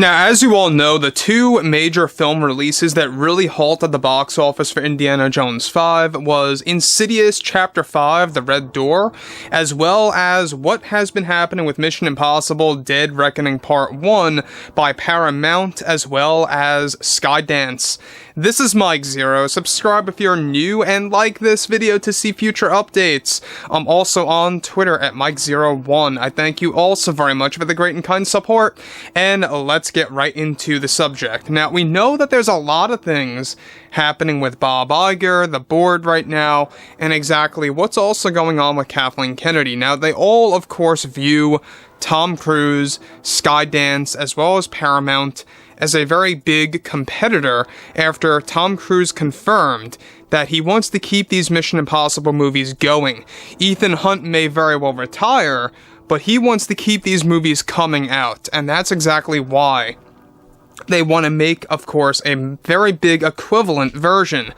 Now, as you all know, the two major film releases that really halted the box office for Indiana Jones 5 was Insidious Chapter 5, The Red Door, as well as what has been happening with Mission Impossible Dead Reckoning Part 1 by Paramount, as well as Skydance. This is Mike Zero. Subscribe if you're new and like this video to see future updates. I'm also on Twitter at Mike01. I thank you all so very much for the great and kind support, and let's get right into the subject. Now, we know that there's a lot of things happening with Bob Iger, the board right now, and exactly what's also going on with Kathleen Kennedy. Now, they all, of course, view Tom Cruise, Skydance, as well as Paramount as a very big competitor after Tom Cruise confirmed that he wants to keep these Mission Impossible movies going. Ethan Hunt may very well retire, but he wants to keep these movies coming out, and that's exactly why they want to make, of course, a very big equivalent version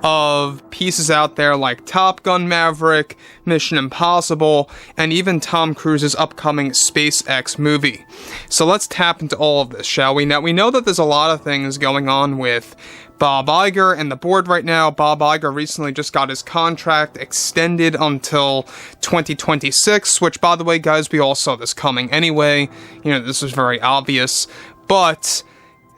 of pieces out there like Top Gun Maverick, Mission Impossible, and even Tom Cruise's upcoming SpaceX movie. So let's tap into all of this, shall we? Now, we know that there's a lot of things going on with Bob Iger and the board right now. Bob Iger recently just got his contract extended until 2026, which, by the way, guys, we all saw this coming anyway. You know, this was very obvious, but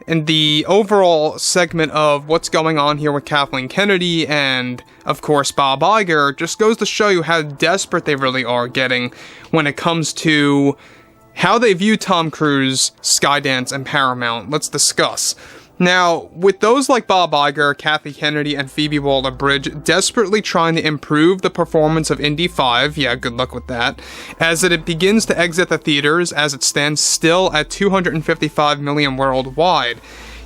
in the overall segment of what's going on here with Kathleen Kennedy and, of course, Bob Iger, just goes to show you how desperate they really are getting when it comes to how they view Tom Cruise, Skydance, and Paramount. Let's discuss. Now, with those like Bob Iger, Kathy Kennedy, and Phoebe Waller-Bridge desperately trying to improve the performance of Indy 5, yeah, good luck with that, as it begins to exit the theaters as it stands still at $255 million worldwide,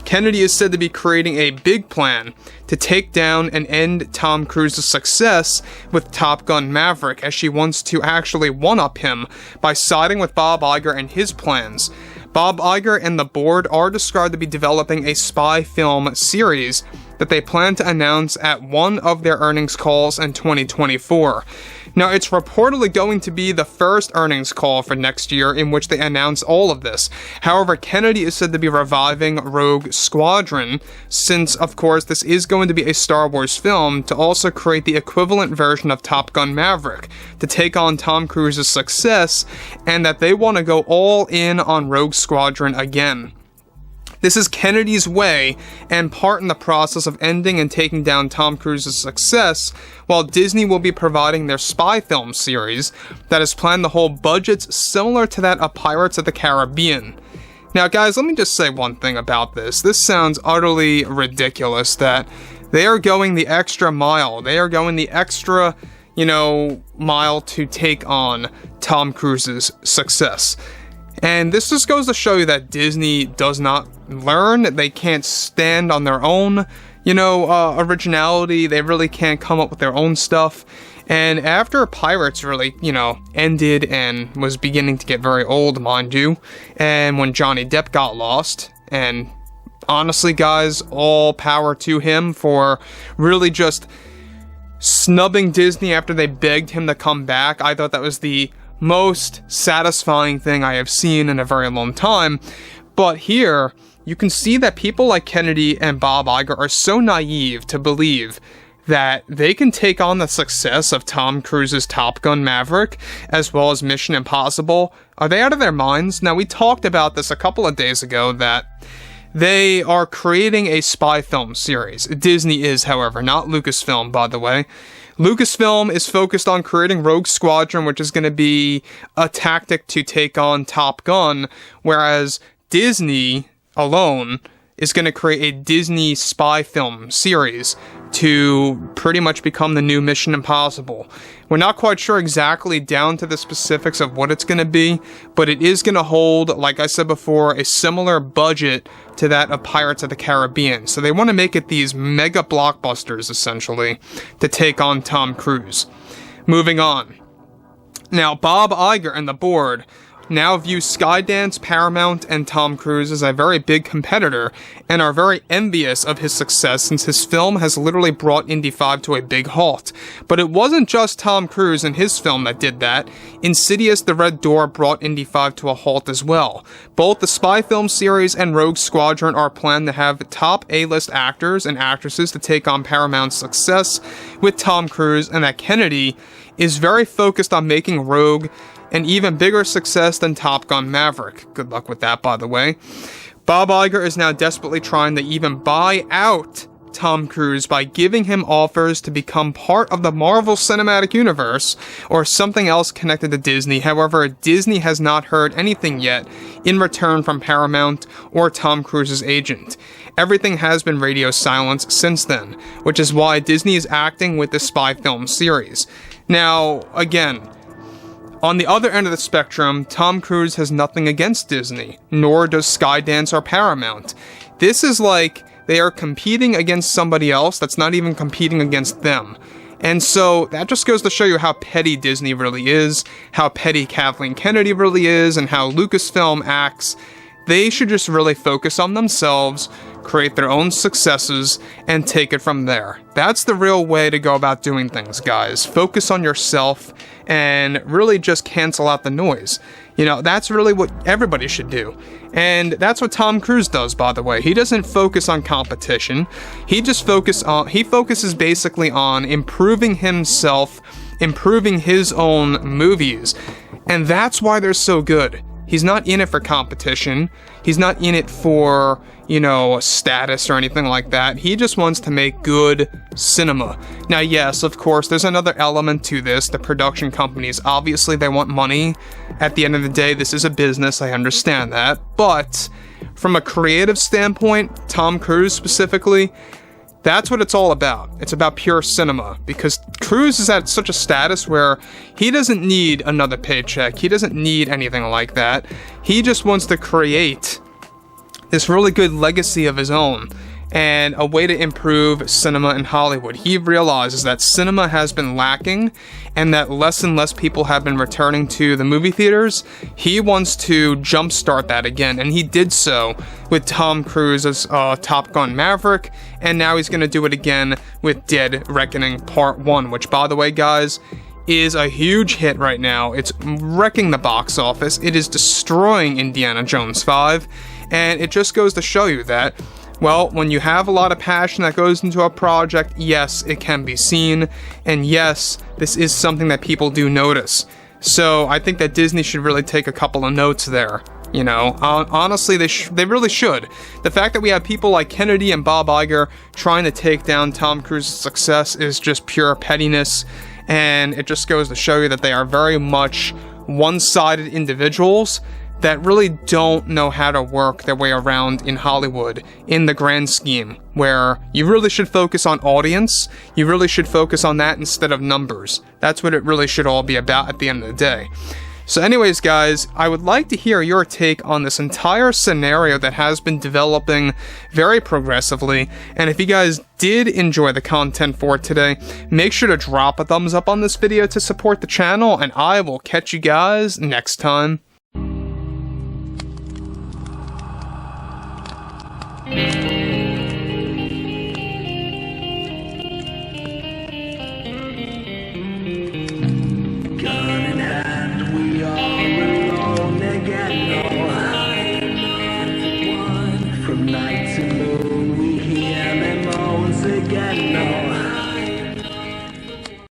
Kennedy is said to be creating a big plan to take down and end Tom Cruise's success with Top Gun Maverick, as she wants to actually one-up him by siding with Bob Iger and his plans. Bob Iger and the board are described to be developing a spy film series that they plan to announce at one of their earnings calls in 2024. Now, it's reportedly going to be the first earnings call for next year in which they announce all of this. However, Kennedy is said to be reviving Rogue Squadron, since, of course, this is going to be a Star Wars film, to also create the equivalent version of Top Gun Maverick, to take on Tom Cruise's success, and that they want to go all in on Rogue Squadron again. This is Kennedy's way, and part in the process of ending and taking down Tom Cruise's success, while Disney will be providing their spy film series that is planned to hold budgets similar to that of Pirates of the Caribbean. Now, guys, let me just say one thing about this. This sounds utterly ridiculous that they are going the extra mile. They are going the extra, mile to take on Tom Cruise's success. And this just goes to show you that Disney does not learn. They can't stand on their own, originality. They really can't come up with their own stuff. And after Pirates really, ended and was beginning to get very old, mind you, and when Johnny Depp got lost, and honestly, guys, all power to him for really just snubbing Disney after they begged him to come back. I thought that was the most satisfying thing I have seen in a very long time. But here, you can see that people like Kennedy and Bob Iger are so naive to believe that they can take on the success of Tom Cruise's Top Gun Maverick, as well as Mission Impossible. Are they out of their minds? Now, we talked about this a couple of days ago, that they are creating a spy film series. Disney is, however, not Lucasfilm, by the way. Lucasfilm is focused on creating Rogue Squadron, which is going to be a tactic to take on Top Gun, whereas Disney alone is going to create a Disney spy film series to pretty much become the new Mission Impossible. We're not quite sure exactly down to the specifics of what it's going to be, but it is going to hold, like I said before, a similar budget to that of Pirates of the Caribbean. So they want to make it these mega blockbusters, essentially, to take on Tom Cruise. Moving on. Now, Bob Iger and the board now view Skydance, Paramount, and Tom Cruise as a very big competitor and are very envious of his success since his film has literally brought Indy 5 to a big halt. But it wasn't just Tom Cruise and his film that did that. Insidious: The Red Door brought Indy 5 to a halt as well. Both the spy film series and Rogue Squadron are planned to have top A-list actors and actresses to take on Paramount's success with Tom Cruise, and that Kennedy is very focused on making Rogue an even bigger success than Top Gun Maverick. Good luck with that, by the way. Bob Iger is now desperately trying to even buy out Tom Cruise by giving him offers to become part of the Marvel Cinematic Universe or something else connected to Disney. However, Disney has not heard anything yet in return from Paramount or Tom Cruise's agent. Everything has been radio silence since then, which is why Disney is acting with the spy film series. Now, again, on the other end of the spectrum, Tom Cruise has nothing against Disney, nor does Skydance or Paramount. This is like they are competing against somebody else that's not even competing against them. And so that just goes to show you how petty Disney really is, how petty Kathleen Kennedy really is, and how Lucasfilm acts. They should just really focus on themselves, create their own successes, and take it from there. That's the real way to go about doing things, guys. Focus on yourself and really just cancel out the noise. You know, that's really what everybody should do. And that's what Tom Cruise does, by the way. He doesn't focus on competition. He focuses basically on improving himself, improving his own movies. And that's why they're so good. He's not in it for competition. He's not in it for, you know, status or anything like that. He just wants to make good cinema. Now, yes, of course, there's another element to this. The production companies, obviously, they want money. At the end of the day, this is a business. I understand that. But from a creative standpoint, Tom Cruise specifically, that's what it's all about. It's about pure cinema, because Cruise is at such a status where he doesn't need another paycheck. He doesn't need anything like that. He just wants to create this really good legacy of his own and a way to improve cinema in Hollywood. He realizes that cinema has been lacking and that less and less people have been returning to the movie theaters. He wants to jumpstart that again, and he did so with Tom Cruise's Top Gun Maverick, and now he's going to do it again with Dead Reckoning Part 1, which, by the way, guys, is a huge hit right now. It's wrecking the box office. It is destroying Indiana Jones 5, and it just goes to show you that, well, when you have a lot of passion that goes into a project, yes, it can be seen, and yes, this is something that people do notice. So I think that Disney should really take a couple of notes there. You know, honestly, they really should. The fact that we have people like Kennedy and Bob Iger trying to take down Tom Cruise's success is just pure pettiness, and it just goes to show you that they are very much one-sided individuals that really don't know how to work their way around in Hollywood in the grand scheme, where you really should focus on audience. You really should focus on that instead of numbers. That's what it really should all be about at the end of the day. So anyways, guys, I would like to hear your take on this entire scenario that has been developing very progressively. And if you guys did enjoy the content for today, make sure to drop a thumbs up on this video to support the channel, and I will catch you guys next time.